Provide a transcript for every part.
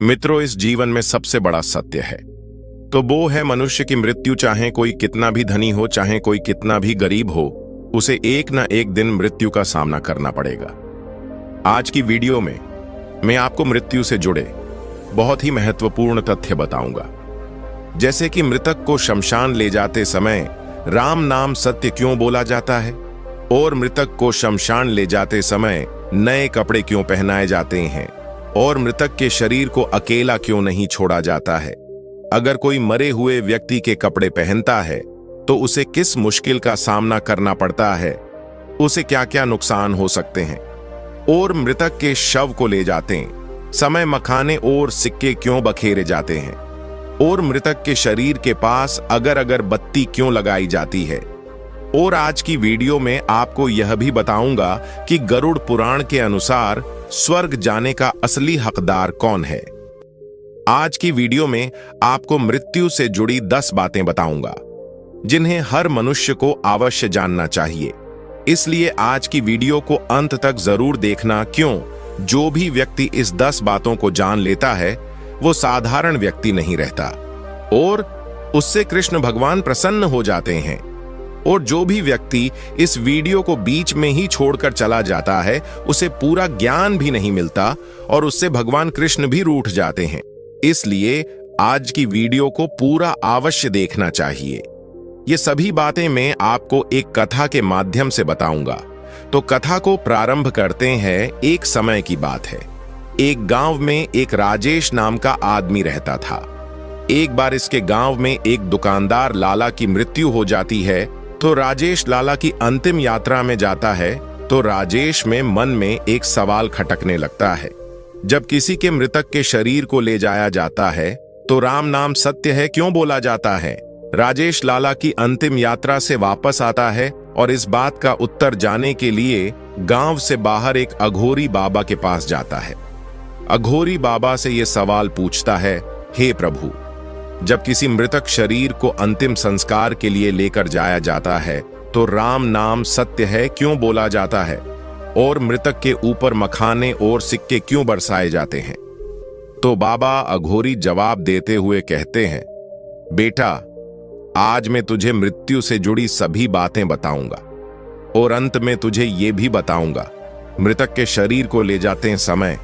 मित्रों, इस जीवन में सबसे बड़ा सत्य है तो वो है मनुष्य की मृत्यु। चाहे कोई कितना भी धनी हो, चाहे कोई कितना भी गरीब हो, उसे एक ना एक दिन मृत्यु का सामना करना पड़ेगा। आज की वीडियो में मैं आपको मृत्यु से जुड़े बहुत ही महत्वपूर्ण तथ्य बताऊंगा, जैसे कि मृतक को शमशान ले जाते समय राम नाम सत्य क्यों बोला जाता है, और मृतक को शमशान ले जाते समय नए कपड़े क्यों पहनाए जाते हैं, और मृतक के शरीर को अकेला क्यों नहीं छोड़ा जाता है। अगर कोई मरे हुए व्यक्ति के कपड़े पहनता है तो उसे किस मुश्किल का सामना करना पड़ता है, उसे क्या क्या नुकसान हो सकते हैं, और मृतक के शव को ले जाते समय मखाने और सिक्के क्यों बखेरे जाते हैं, और मृतक के शरीर के पास अगर बत्ती क्यों लगाई जाती है। और आज की वीडियो में आपको यह भी बताऊंगा कि गरुड़ पुराण के अनुसार स्वर्ग जाने का असली हकदार कौन है। आज की वीडियो में आपको मृत्यु से जुड़ी 10 बातें बताऊंगा जिन्हें हर मनुष्य को अवश्य जानना चाहिए। इसलिए आज की वीडियो को अंत तक जरूर देखना। क्यों? जो भी व्यक्ति इस 10 बातों को जान लेता है वो साधारण व्यक्ति नहीं रहता, और उससे कृष्ण भगवान प्रसन्न हो जाते हैं। और जो भी व्यक्ति इस वीडियो को बीच में ही छोड़कर चला जाता है उसे पूरा ज्ञान भी नहीं मिलता, और उससे भगवान कृष्ण भी रूठ जाते हैं। इसलिए आज की वीडियो को पूरा अवश्य देखना चाहिए। ये सभी बातें मैं आपको एक कथा के माध्यम से बताऊंगा। तो कथा को प्रारंभ करते हैं। एक समय की बात है। एक गांव में एक राजेश नाम का आदमी रहता था। एक बार इसके गांव में एक दुकानदार लाला की मृत्यु हो जाती है, तो राजेश लाला की अंतिम यात्रा में जाता है। तो राजेश में मन में एक सवाल खटकने लगता है। जब किसी के मृतक के शरीर को ले जाया जाता है तो राम नाम सत्य है क्यों बोला जाता है। राजेश लाला की अंतिम यात्रा से वापस आता है और इस बात का उत्तर जाने के लिए गांव से बाहर एक अघोरी बाबा के पास जाता है। अघोरी बाबा से यह सवाल पूछता है, हे प्रभु, जब किसी मृतक शरीर को अंतिम संस्कार के लिए लेकर जाया जाता है तो राम नाम सत्य है क्यों बोला जाता है, और मृतक के ऊपर मखाने और सिक्के क्यों बरसाए जाते हैं। तो बाबा अघोरी जवाब देते हुए कहते हैं, बेटा, आज मैं तुझे मृत्यु से जुड़ी सभी बातें बताऊंगा, और अंत में तुझे यह भी बताऊंगा मृतक के शरीर को ले जाते समय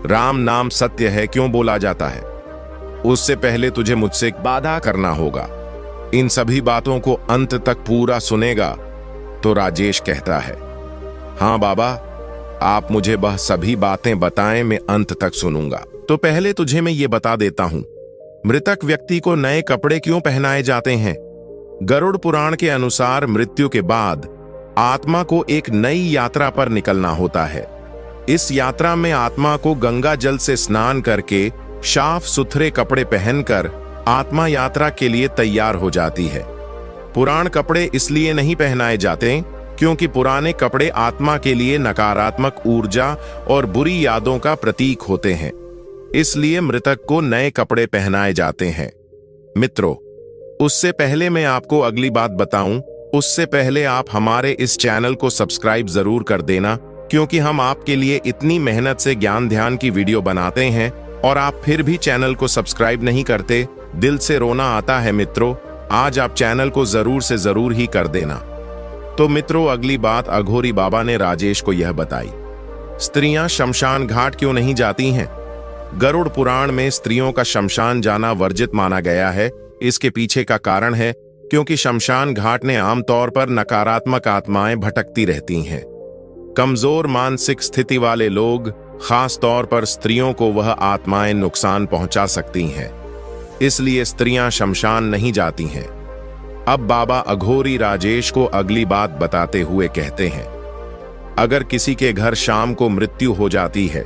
राम नाम सत्य है क्यों बोला जाता है। उससे पहले तुझे मुझसे एक वादा करना होगा। इन सभी बातों को अंत तक पूरा सुनेगा। तो राजेश कहता है, हाँ बाबा, आप मुझे वह सभी बातें बताएं, मैं अंत तक सुनूंगा। तो पहले तुझे मैं ये बता देता हूं, मृतक व्यक्ति को नए कपड़े क्यों पहनाए जाते हैं। गरुड़ पुराण के अनुसार मृत्यु के बाद आत्मा को एक नई यात्रा पर निकलना होता है। इस यात्रा में आत्मा को गंगा जल से स्नान करके साफ सुथरे कपड़े पहनकर आत्मा यात्रा के लिए तैयार हो जाती है। पुरान कपड़े इसलिए नहीं पहनाए जाते क्योंकि पुराने कपड़े आत्मा के लिए नकारात्मक ऊर्जा और बुरी यादों का प्रतीक होते हैं। इसलिए मृतक को नए कपड़े पहनाए जाते हैं। मित्रों, उससे पहले मैं आपको अगली बात बताऊं, उससे पहले आप हमारे इस चैनल को सब्सक्राइब जरूर कर देना, क्योंकि हम आपके लिए इतनी मेहनत से ज्ञान ध्यान की वीडियो बनाते हैं और आप फिर भी चैनल को सब्सक्राइब नहीं करते। दिल से रोना आता है मित्रों। आज आप चैनल को जरूर से जरूर ही कर देना। तो मित्रों, अगली बात अघोरी बाबा ने राजेश को यह बताई, स्त्रियां शमशान घाट क्यों नहीं जाती हैं। गरुड़ पुराण में स्त्रियों का शमशान जाना वर्जित माना गया है। इसके पीछे का कारण है क्योंकि शमशान घाट ने आमतौर पर नकारात्मक आत्माएं भटकती रहती हैं। कमजोर मानसिक स्थिति वाले लोग, खास तौर पर स्त्रियों को वह आत्माएं नुकसान पहुंचा सकती हैं। इसलिए स्त्रियां शमशान नहीं जाती हैं। अब बाबा अघोरी राजेश को अगली बात बताते हुए कहते हैं, अगर किसी के घर शाम को मृत्यु हो जाती है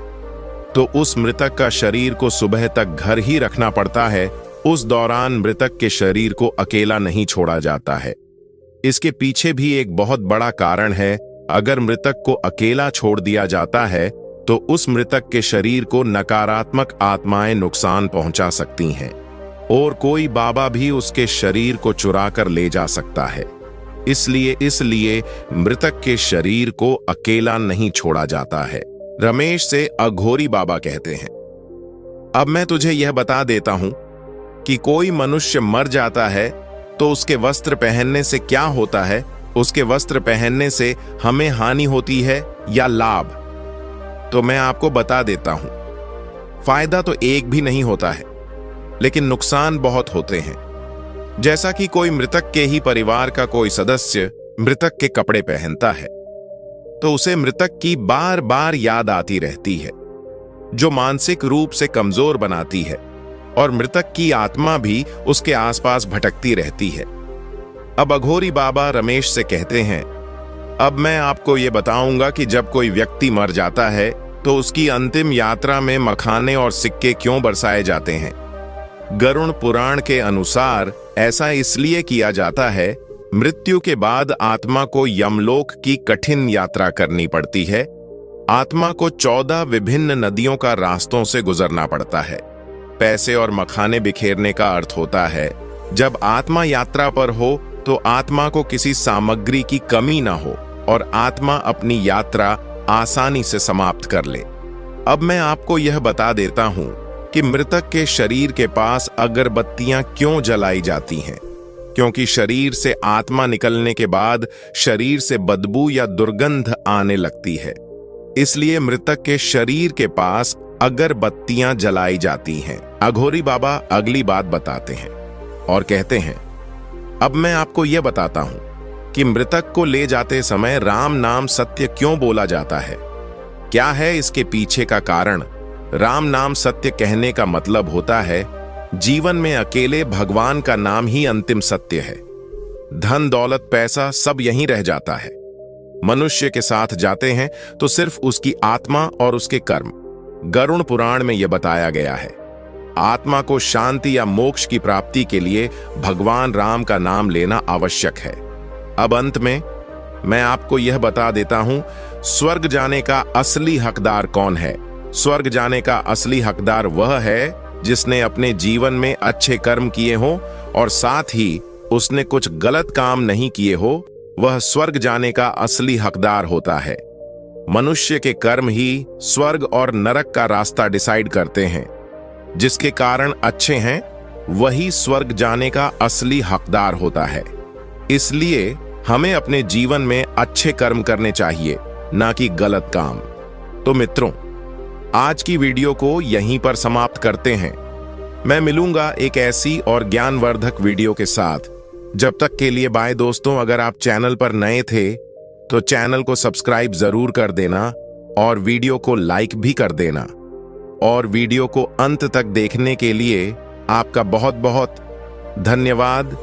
तो उस मृतक का शरीर को सुबह तक घर ही रखना पड़ता है। उस दौरान मृतक के शरीर को अकेला नहीं छोड़ा जाता है। इसके पीछे भी एक बहुत बड़ा कारण है। अगर मृतक को अकेला छोड़ दिया जाता है तो उस मृतक के शरीर को नकारात्मक आत्माएं नुकसान पहुंचा सकती हैं, और कोई बाबा भी उसके शरीर को चुरा कर ले जा सकता है। इसलिए मृतक के शरीर को अकेला नहीं छोड़ा जाता है। रमेश से अघोरी बाबा कहते हैं, अब मैं तुझे यह बता देता हूं कि कोई मनुष्य मर जाता है तो उसके वस्त्र पहनने से क्या होता है, उसके वस्त्र पहनने से हमें हानि होती है या लाभ। तो मैं आपको बता देता हूं, फायदा तो एक भी नहीं होता है, लेकिन नुकसान बहुत होते हैं। जैसा कि कोई मृतक के ही परिवार का कोई सदस्य मृतक के कपड़े पहनता है तो उसे मृतक की बार बार याद आती रहती है, जो मानसिक रूप से कमजोर बनाती है, और मृतक की आत्मा भी उसके आसपास भटकती रहती है। अब अघोरी बाबा रमेश से कहते हैं, अब मैं आपको यह बताऊंगा कि जब कोई व्यक्ति मर जाता है तो उसकी अंतिम यात्रा में मखाने और सिक्के क्यों बरसाए जाते हैं। गरुड़ पुराण के अनुसार ऐसा इसलिए किया जाता है, मृत्यु के बाद आत्मा को यमलोक की कठिन यात्रा करनी पड़ती है। आत्मा को 14 विभिन्न नदियों का रास्तों से गुजरना पड़ता है। पैसे और मखाने बिखेरने का अर्थ होता है, जब आत्मा यात्रा पर हो तो आत्मा को किसी सामग्री की कमी ना हो और आत्मा अपनी यात्रा आसानी से समाप्त कर ले। अब मैं आपको यह बता देता हूं कि मृतक के शरीर के पास अगरबत्तियां क्यों जलाई जाती हैं। क्योंकि शरीर से आत्मा निकलने के बाद शरीर से बदबू या दुर्गंध आने लगती है, इसलिए मृतक के शरीर के पास अगरबत्तियां जलाई जाती हैं। अघोरी बाबा अगली बात बताते हैं और कहते हैं, अब मैं आपको यह बताता हूं कि मृतक को ले जाते समय राम नाम सत्य क्यों बोला जाता है, क्या है इसके पीछे का कारण। राम नाम सत्य कहने का मतलब होता है, जीवन में अकेले भगवान का नाम ही अंतिम सत्य है। धन दौलत पैसा सब यहीं रह जाता है, मनुष्य के साथ जाते हैं तो सिर्फ उसकी आत्मा और उसके कर्म। गरुड़ पुराण में यह बताया गया है, आत्मा को शांति या मोक्ष की प्राप्ति के लिए भगवान राम का नाम लेना आवश्यक है। अब अंत में मैं आपको यह बता देता हूं, स्वर्ग जाने का असली हकदार कौन है। स्वर्ग जाने का असली हकदार वह है जिसने अपने जीवन में अच्छे कर्म किए हों और साथ ही उसने कुछ गलत काम नहीं किए हो। वह स्वर्ग जाने का असली हकदार होता है। मनुष्य के कर्म ही स्वर्ग और नरक का रास्ता डिसाइड करते हैं। जिसके कारण अच्छे हैं वही स्वर्ग जाने का असली हकदार होता है। इसलिए हमें अपने जीवन में अच्छे कर्म करने चाहिए, ना कि गलत काम। तो मित्रों, आज की वीडियो को यहीं पर समाप्त करते हैं। मैं मिलूंगा एक ऐसी और ज्ञानवर्धक वीडियो के साथ। जब तक के लिए बाय दोस्तों। अगर आप चैनल पर नए थे तो चैनल को सब्सक्राइब जरूर कर देना और वीडियो को लाइक भी कर देना। और वीडियो को अंत तक देखने के लिए आपका बहुत बहुत धन्यवाद।